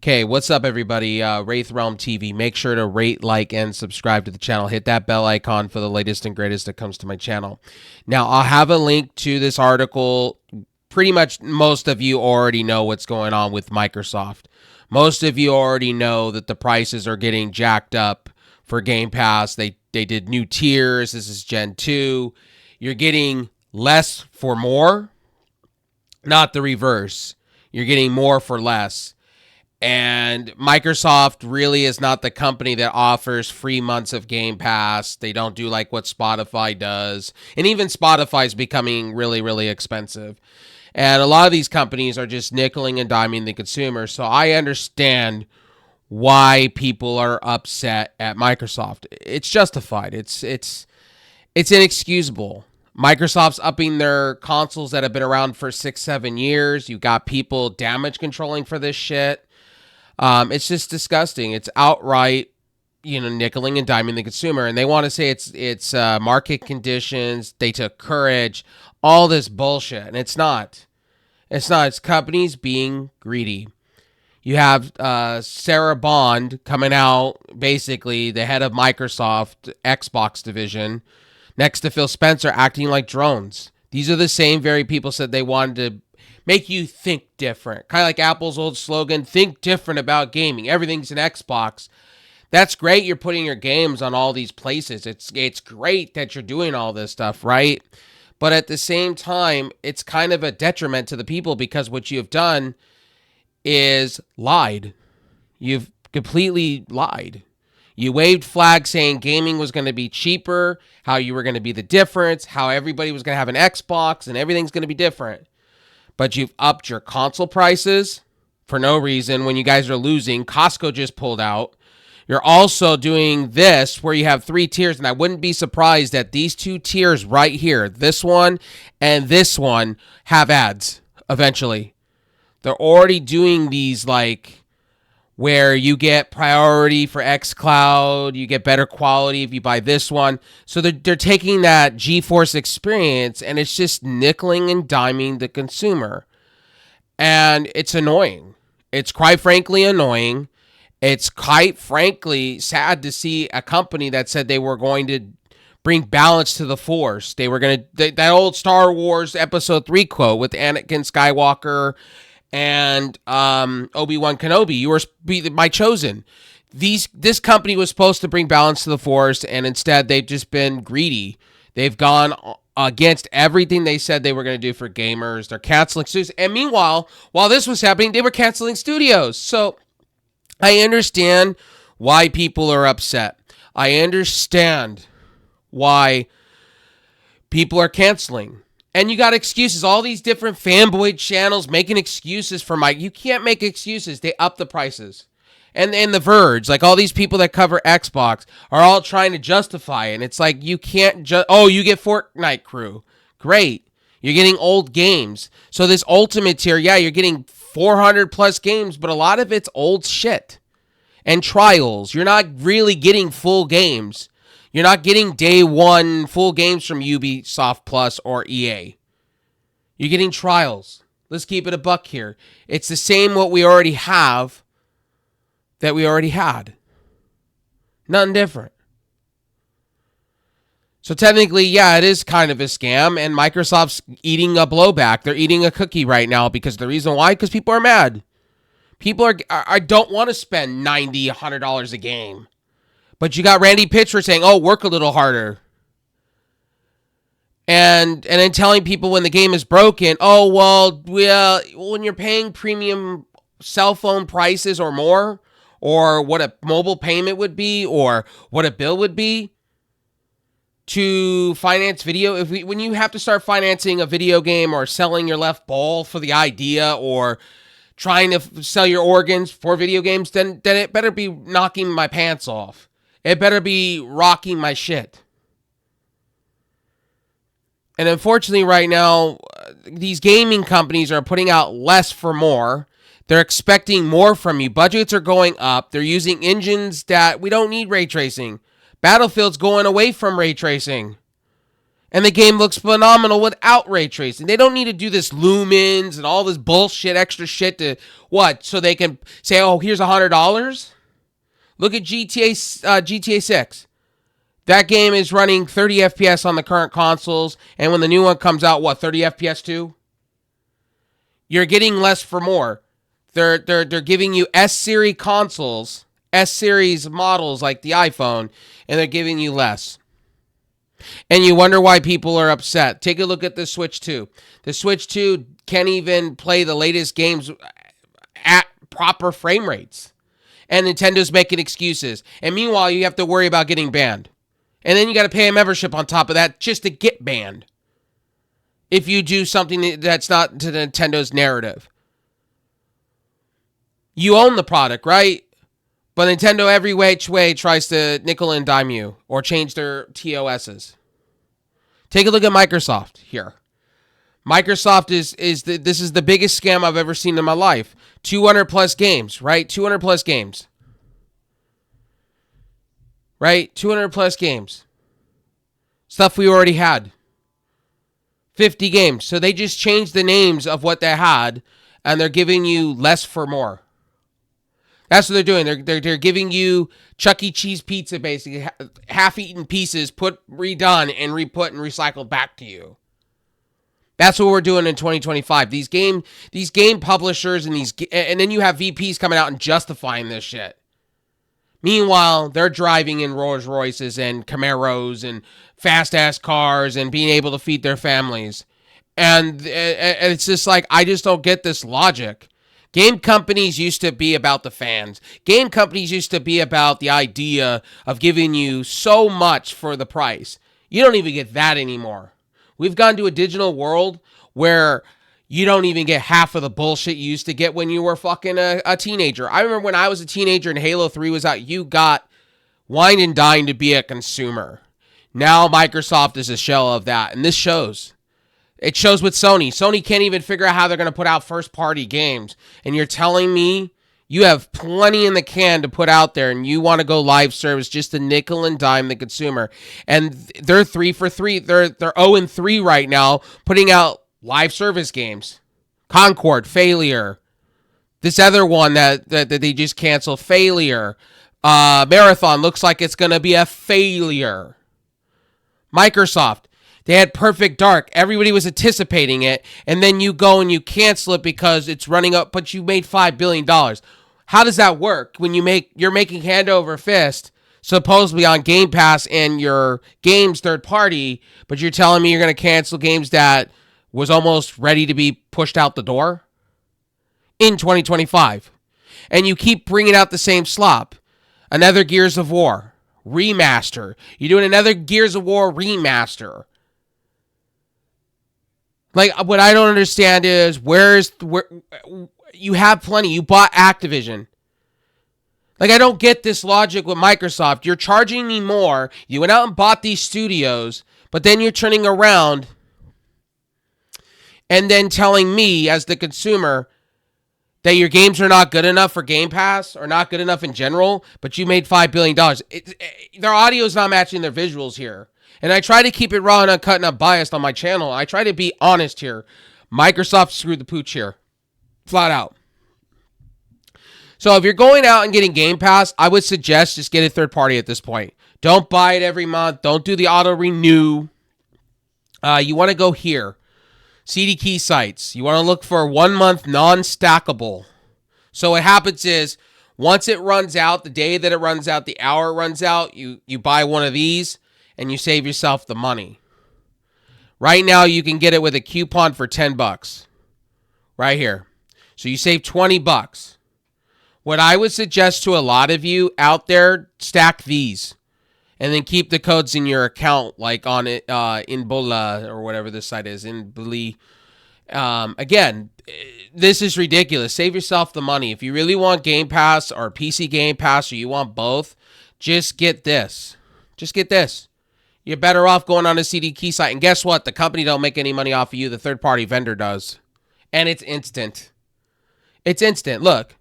Okay, what's up, everybody? Wraith Realm TV. Make sure to rate, like, and subscribe to the channel. Hit that bell icon for the latest and greatest that comes to my channel. Now, I'll have a link to this article. Pretty much most of you already know what's going on with Microsoft. Most of you already know that the prices are getting jacked up for Game Pass. They did new tiers. This is Gen 2. You're getting less for more, not the reverse. You're getting more for less. And Microsoft really is not the company that offers free months of Game Pass. They don't do like what Spotify does. And even Spotify is becoming really, really expensive. And a lot of these companies are just nickeling and diming the consumer. So I understand why people are upset at Microsoft. It's justified. It's inexcusable. Microsoft's upping their consoles that have been around for 6-7 years. You've got people damage controlling for this shit. It's just disgusting. It's outright, nickeling and diming the consumer. And they want to say it's market conditions. They took courage, all this bullshit. And it's not. It's not. It's companies being greedy. You have Sarah Bond coming out, basically the head of Microsoft Xbox division, next to Phil Spencer acting like drones. These are the same very people said they wanted to make you think different. Kind of like Apple's old slogan, think different about gaming. Everything's an Xbox. That's great. You're putting your games on all these places. It's great that you're doing all this stuff, right? But at the same time, it's kind of a detriment to the people because what you've done is lied. You've completely lied. You waved flags saying gaming was going to be cheaper, how you were going to be the difference, how everybody was going to have an Xbox and everything's going to be different. But you've upped your console prices for no reason when you guys are losing. Costco just pulled out. You're also doing this where you have 3 tiers, and I wouldn't be surprised that these 2 tiers right here, this one and this one, have ads eventually. They're already doing these like where you get priority for xCloud, you get better quality if you buy this one. So they're taking that GeForce experience and it's just nickeling and diming the consumer. And it's annoying. It's quite frankly annoying. It's quite frankly sad to see a company that said they were going to bring balance to the Force. They were going to, that old Star Wars Episode 3 quote with Anakin Skywalker and Obi-Wan Kenobi, you were my chosen. This company was supposed to bring balance to the Force, and instead they've just been greedy. They've gone against everything they said they were going to do for gamers. They're canceling studios. And meanwhile, while this was happening, they were canceling studios. So I understand why people are upset. I understand why people are canceling. And you got excuses, all these different fanboy channels making excuses for Mike. You can't make excuses. They up the prices. And The Verge, like all these people that cover Xbox are all trying to justify it. And it's like, you can't you get Fortnite crew. Great. You're getting old games. So this Ultimate tier, yeah, you're getting 400 plus games, but a lot of it's old shit. And trials. You're not really getting full games. You're not getting day one full games from Ubisoft Plus or EA. You're getting trials. Let's keep it a buck here. It's the same what we already have that we already had. Nothing different. So technically, yeah, it is kind of a scam, and Microsoft's eating a blowback. They're eating a cookie right now because the reason why? Because people are mad. People I don't want to spend $90, $100 a game. But you got Randy Pitchford saying, work a little harder. And then telling people when the game is broken, when you're paying premium cell phone prices or more, or what a mobile payment would be, or what a bill would be to finance video. When you have to start financing a video game or selling your left ball for the idea or trying to sell your organs for video games, then it better be knocking my pants off. It better be rocking my shit. And unfortunately right now, these gaming companies are putting out less for more. They're expecting more from you. Budgets are going up. They're using engines that we don't need ray tracing. Battlefield's going away from ray tracing. And the game looks phenomenal without ray tracing. They don't need to do this lumens and all this bullshit, extra shit to what? So they can say, oh, here's $100. Look at GTA 6. That game is running 30 FPS on the current consoles. And when the new one comes out, what, 30 FPS too? You're getting less for more. They're giving you S-series consoles, S-series models like the iPhone, and they're giving you less. And you wonder why people are upset. Take a look at the Switch 2. The Switch 2 can't even play the latest games at proper frame rates. And Nintendo's making excuses. And meanwhile, you have to worry about getting banned. And then you got to pay a membership on top of that just to get banned. If you do something that's not to Nintendo's narrative. You own the product, right? But Nintendo every which way tries to nickel and dime you or change their TOSs. Take a look at Microsoft here. Microsoft this is the biggest scam I've ever seen in my life. 200 plus games, right? 200 plus games. Right? 200 plus games. Stuff we already had. 50 games. So they just changed the names of what they had and they're giving you less for more. That's what they're doing. They're giving you Chuck E. Cheese pizza, basically, half-eaten pieces, redone, and re-put and recycled back to you. That's what we're doing in 2025. These game publishers and then you have VPs coming out and justifying this shit. Meanwhile, they're driving in Rolls Royces and Camaros and fast-ass cars and being able to feed their families. And it's just like, I just don't get this logic. Game companies used to be about the fans. Game companies used to be about the idea of giving you so much for the price. You don't even get that anymore. We've gone to a digital world where you don't even get half of the bullshit you used to get when you were fucking a teenager. I remember when I was a teenager and Halo 3 was out, you got wine and dine to be a consumer. Now Microsoft is a shell of that, and this shows. It shows with Sony. Sony can't even figure out how they're going to put out first-party games. And you're telling me you have plenty in the can to put out there and you want to go live service just to nickel and dime the consumer. And they're 3 for 3. They're 0-3 right now putting out live service games. Concord, failure. This other one that they just canceled, failure. Marathon looks like it's going to be a failure. Microsoft. They had Perfect Dark. Everybody was anticipating it. And then you go and you cancel it because it's running up, but you made $5 billion. How does that work when you're making hand over fist, supposedly on Game Pass and your game's third party, but you're telling me you're going to cancel games that was almost ready to be pushed out the door in 2025. And you keep bringing out the same slop. Another Gears of War remaster. You're doing another Gears of War remaster. Like, what I don't understand is where you have plenty. You bought Activision. Like, I don't get this logic with Microsoft. You're charging me more. You went out and bought these studios, but then you're turning around and then telling me as the consumer that your games are not good enough for Game Pass or not good enough in general, but you made $5 billion. Their audio is not matching their visuals here. And I try to keep it raw and uncut and unbiased on my channel. I try to be honest here. Microsoft screwed the pooch here. Flat out. So if you're going out and getting Game Pass, I would suggest just get a third party at this point. Don't buy it every month. Don't do the auto renew. You want to go here. CD key sites. You want to look for 1 month non-stackable. So what happens is once it runs out, the day that it runs out, the hour it runs out, you buy one of these. And you save yourself the money. Right now, you can get it with a coupon for $10. Right here. So you save $20. What I would suggest to a lot of you out there, stack these. And then keep the codes in your account, like on it, in Bola, or whatever this site is, in Beli. Again, this is ridiculous. Save yourself the money. If you really want Game Pass or PC Game Pass, or you want both, just get this. Just get this. You're better off going on a CD key site. And guess what? The company don't make any money off of you. The third-party vendor does. And it's instant. It's instant. Look.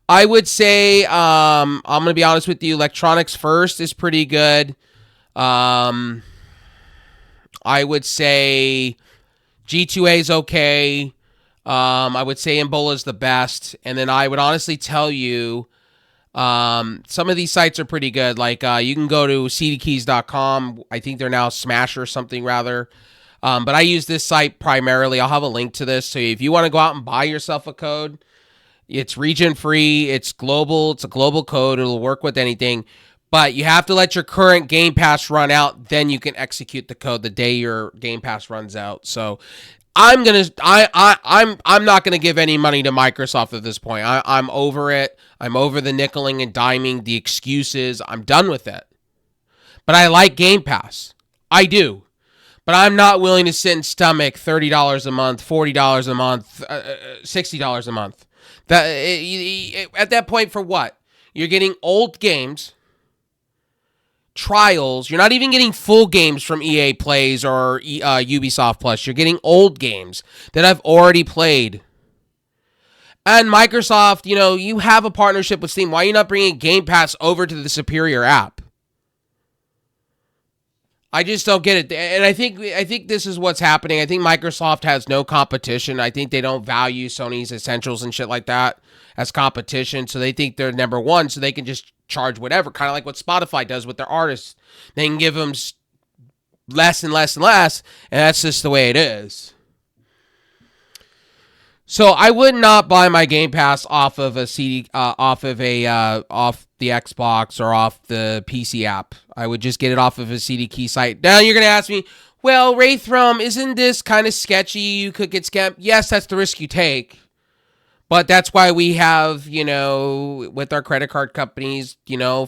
I would say, I'm going to be honest with you, Electronics First is pretty good. I would say G2A is okay. I would say Ebola is the best. And then I would honestly tell you, some of these sites are pretty good. Like, you can go to cdkeys.com. I think they're now Smash or something rather. But I use this site primarily. I'll have a link to this. So if you want to go out and buy yourself a code, it's region free. It's global. It's a global code. It'll work with anything. But you have to let your current Game Pass run out. Then you can execute the code the day your Game Pass runs out. So I'm not gonna give any money to Microsoft at this point. I'm over it. I'm over the nickeling and diming, the excuses. I'm done with it. But I like Game Pass. I do. But I'm not willing to sit and stomach $30 a month, $40 a month, $60 a month. At that point, for what? You're getting old games, trials. You're not even getting full games from EA Plays or Ubisoft Plus. You're getting old games that I've already played. And Microsoft, you have a partnership with Steam. Why are you not bringing Game Pass over to the superior app? I just don't get it. And I think this is what's happening. I think Microsoft has no competition. I think they don't value Sony's Essentials and shit like that as competition. So they think they're number one, so they can just charge whatever. Kind of like what Spotify does with their artists. They can give them less and less and less, and that's just the way it is. So I would not buy my Game Pass off of off the Xbox or off the PC app. I would just get it off of a CD Key site. Now you're gonna ask me, well, Wraithrum, isn't this kind of sketchy? You could get scammed. Yes, that's the risk you take. But that's why we have, with our credit card companies,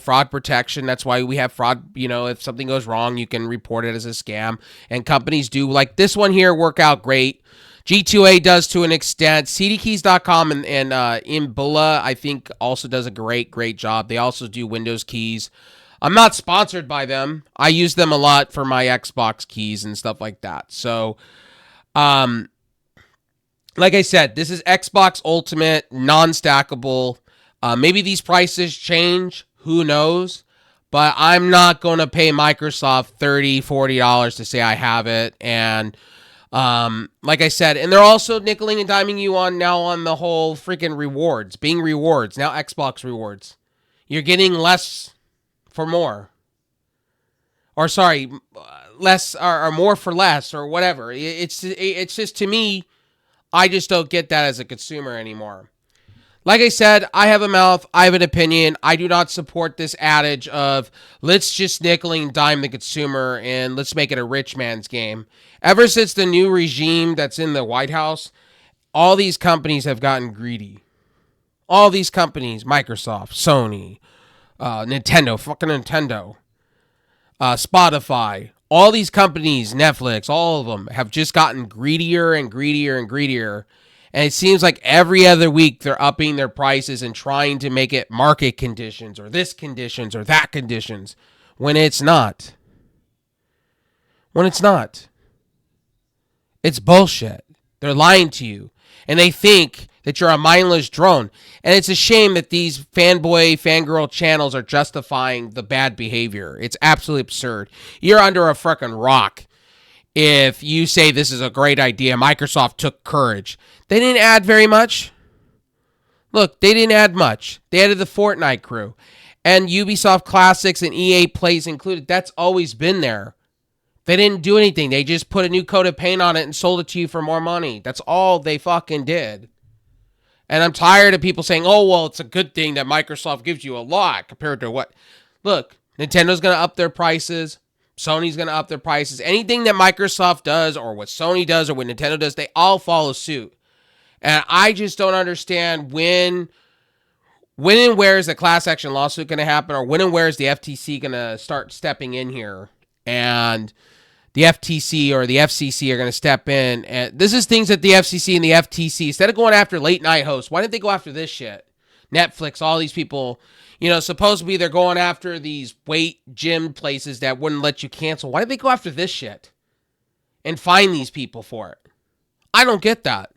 fraud protection. That's why we have fraud. If something goes wrong, you can report it as a scam. And companies do, like this one here, work out great. G2A does to an extent. cdkeys.com and Ebola, I think, also does a great job. They also do Windows keys. I'm not sponsored by them. I use them a lot for my Xbox keys and stuff like that. So, like I said, this is Xbox Ultimate, non-stackable. Maybe these prices change. Who knows? But I'm not going to pay Microsoft $30, $40 to say I have it. And like I said, and they're also nickeling and diming you on the whole freaking rewards. Being rewards. Now Xbox rewards. You're getting less for more. Or sorry, less or more for less or whatever. It's just, to me, I just don't get that as a consumer anymore. Like I said, I have a mouth, I have an opinion. I do not support this adage of let's just nickel and dime the consumer and let's make it a rich man's game. Ever since the new regime that's in the White House, all these companies have gotten greedy. All these companies, Microsoft, Sony, Nintendo, Spotify, all these companies, Netflix, all of them have just gotten greedier and greedier and greedier. And it seems like every other week they're upping their prices and trying to make it market conditions or this conditions or that conditions when it's not. When it's not. It's bullshit. They're lying to you. And they think that you're a mindless drone. And it's a shame that these fanboy, fangirl channels are justifying the bad behavior. It's absolutely absurd. You're under a freaking rock if you say this is a great idea. Microsoft took courage. They didn't add very much. Look, they didn't add much. They added the Fortnite crew. And Ubisoft Classics and EA Plays included. That's always been there. They didn't do anything. They just put a new coat of paint on it and sold it to you for more money. That's all they fucking did. And I'm tired of people saying, oh, well, it's a good thing that Microsoft gives you a lot compared to what. Look, Nintendo's going to up their prices. Sony's going to up their prices. Anything that Microsoft does or what Sony does or what Nintendo does, they all follow suit. And I just don't understand when and where is the class action lawsuit going to happen, or when and where is the FTC going to start stepping in here. And the FTC or the FCC are going to step in. And this is things that the FCC and the FTC, instead of going after late night hosts, why didn't they go after this shit? Netflix, all these people, supposedly they're going after these weight gym places that wouldn't let you cancel. Why did they go after this shit and fine these people for it? I don't get that.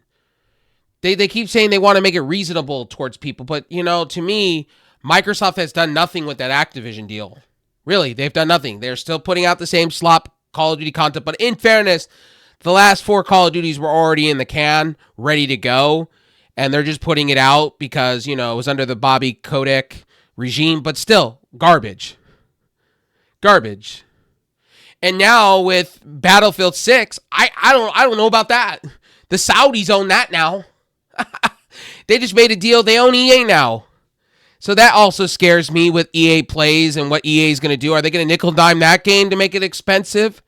They keep saying they want to make it reasonable towards people, but, to me, Microsoft has done nothing with that Activision deal. Really, they've done nothing. They're still putting out the same slop Call of Duty content. But in fairness, the last 4 Call of Duties were already in the can, ready to go. And they're just putting it out because, it was under the Bobby Kotick regime. But still, garbage. Garbage. And now with Battlefield 6, I don't know about that. The Saudis own that now. They just made a deal. They own EA now. So that also scares me with EA Plays and what EA is going to do. Are they going to nickel and dime that game to make it expensive?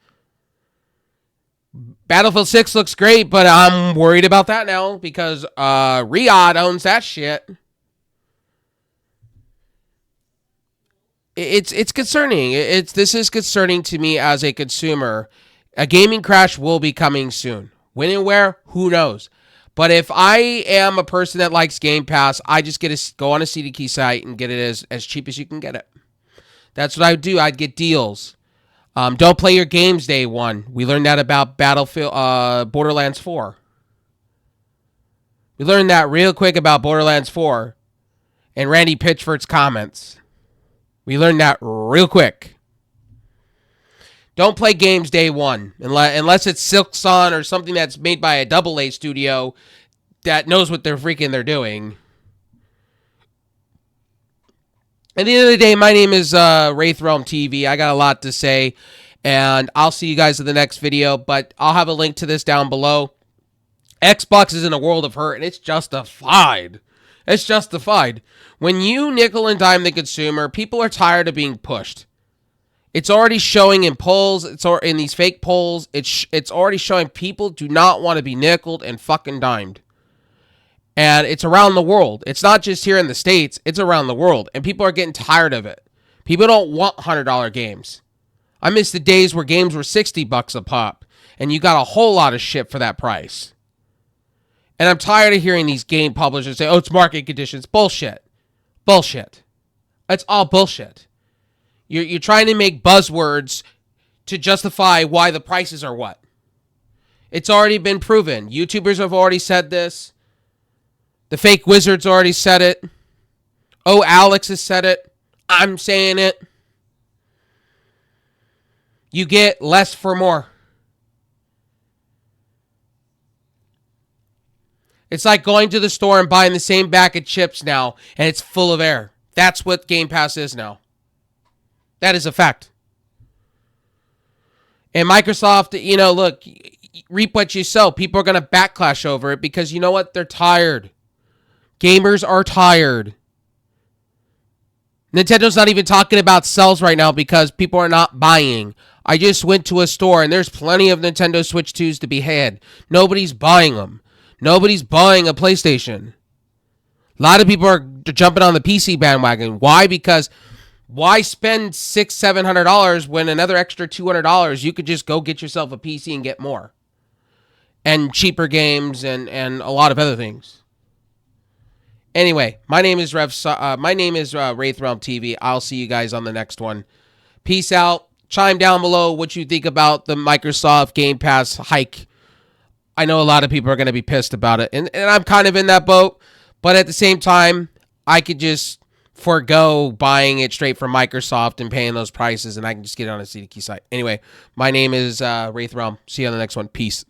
Battlefield 6 looks great, but I'm worried about that now because Riyadh owns that shit. It's concerning. This is concerning to me as a consumer. A gaming crash will be coming soon. When and where, who knows? But if I am a person that likes Game Pass, I just get to go on a CDK site and get it as cheap as you can get it. That's what I would do. I'd get deals. Don't play your games day one. We learned that about Borderlands 4. We learned that real quick about Borderlands 4 and Randy Pitchford's comments. We learned that real quick. Don't play games day one unless it's Silksong or something that's made by a AA studio that knows what they're doing. At the end of the day, my name is Wraith Realm TV. I got a lot to say, and I'll see you guys in the next video, but I'll have a link to this down below. Xbox is in a world of hurt, and it's justified. It's justified. When you nickel and dime the consumer, people are tired of being pushed. It's already showing in polls. It's in these fake polls. It's already showing people do not want to be nickeled and fucking dimed. And it's around the world. It's not just here in the States. It's around the world. And people are getting tired of it. People don't want $100 games. I miss the days where games were $60 a pop. And you got a whole lot of shit for that price. And I'm tired of hearing these game publishers say, oh, it's market conditions. Bullshit. Bullshit. It's all bullshit. You're trying to make buzzwords to justify why the prices are what. It's already been proven. YouTubers have already said this. The fake wizards already said it. Oh, Alex has said it. I'm saying it. You get less for more. It's like going to the store and buying the same bag of chips now, and it's full of air. That's what Game Pass is now. That is a fact. And Microsoft, look, reap what you sow. People are going to backlash over it because you know what? They're tired. Gamers are tired. Nintendo's not even talking about sales right now because people are not buying. I just went to a store and there's plenty of Nintendo Switch 2s to be had. Nobody's buying them. Nobody's buying a PlayStation. A lot of people are jumping on the PC bandwagon. Why? Because why spend $600-$700 when another extra $200 you could just go get yourself a PC and get more and cheaper games and a lot of other things. Anyway, my name is Wraith Realm TV. I'll see you guys on the next one. Peace out. Chime down below what you think about the Microsoft Game Pass hike. I know a lot of people are going to be pissed about it, and I'm kind of in that boat, but at the same time, I could just forego buying it straight from Microsoft and paying those prices, and I can just get it on a CDK site. Anyway, my name is Wraith Realm. See you on the next one. Peace.